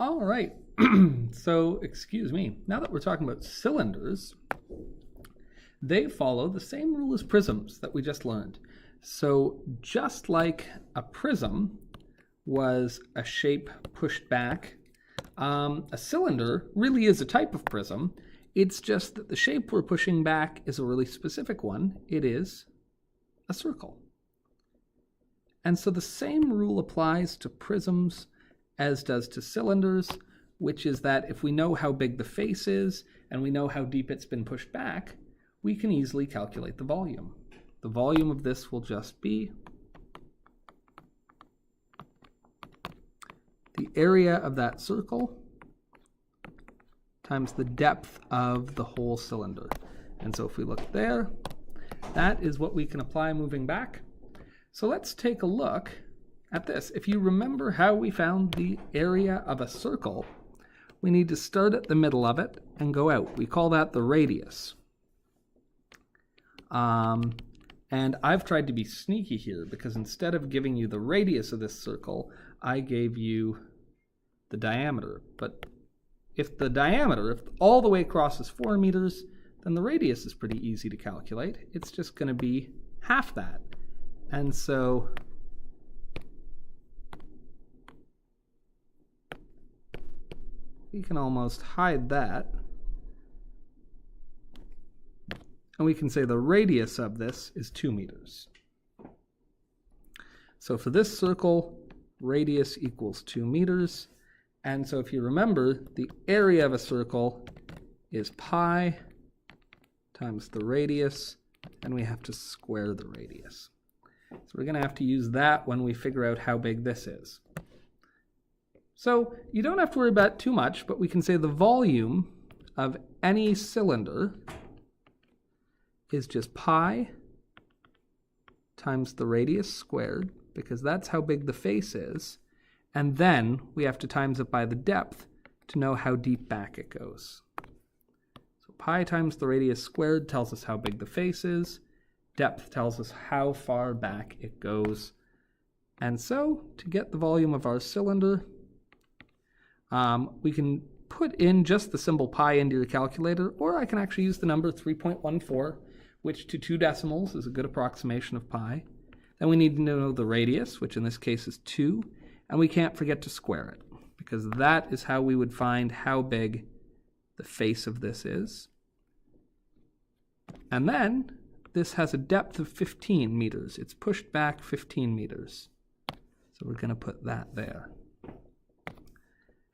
All right, so excuse me, now that we're talking about cylinders, they follow the same rule as prisms that we just learned. So just like a prism was a shape pushed back, a cylinder really is a type of prism. It's just that the shape we're pushing back is a really specific one. It is a circle. And so the same rule applies to prisms as does to cylinders, which is that if we know how big the face is and we know how deep it's been pushed back, we can easily calculate the volume. The volume of this will just be the area of that circle times the depth of the whole cylinder. And so if we look there, that is what we can apply moving back. So let's take a look at this. If you remember how we found the area of a circle, we need to start at the middle of it and go out. We call that the radius. And I've tried to be sneaky here because instead of giving you the radius of this circle, I gave you the diameter. But if the diameter, if all the way across is 4 meters, then the radius is pretty easy to calculate. It's just going to be half that. And so we can almost hide that. And we can say the radius of this is 2 meters. So for this circle, radius equals 2 meters. And so if you remember, the area of a circle is pi times the radius, and we have to square the radius. So we're going to have to use that when we figure out how big this is. So you don't have to worry about too much, but we can say the volume of any cylinder is just pi times the radius squared, because that's how big the face is. And then we have to times it by the depth to know how deep back it goes. So pi times the radius squared tells us how big the face is. Depth tells us how far back it goes. And so to get the volume of our cylinder, we can put in just the symbol pi into your calculator, or I can actually use the number 3.14, which to 2 decimals is a good approximation of pi. Then we need to know the radius, which in this case is 2, and we can't forget to square it, because that is how we would find how big the face of this is. And then this has a depth of 15 meters. It's pushed back 15 meters. So we're going to put that there.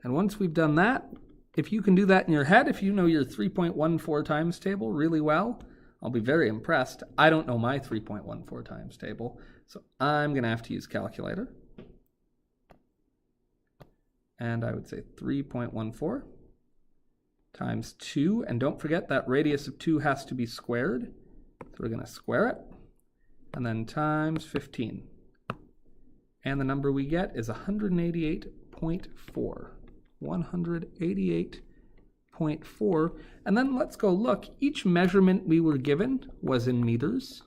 And once we've done that, if you can do that in your head, if you know your 3.14 times table really well, I'll be very impressed. I don't know my 3.14 times table, so I'm going to have to use calculator. And I would say 3.14 times 2. And don't forget that radius of 2 has to be squared. So we're going to square it. And then times 15. And the number we get is 188.4. 188.4. And then let's go look. Each measurement we were given was in meters.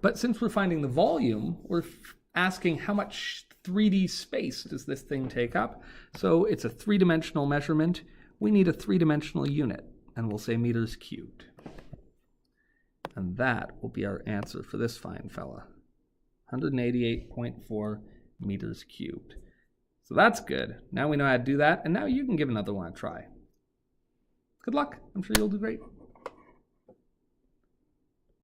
But since we're finding the volume, we're asking how much 3D space does this thing take up. So it's a 3-dimensional measurement. We need a 3-dimensional unit, and we'll say meters cubed. And that will be our answer for this fine fella. 188.4 meters cubed. So that's good. Now we know how to do that, and now you can give another one a try. Good luck. I'm sure you'll do great.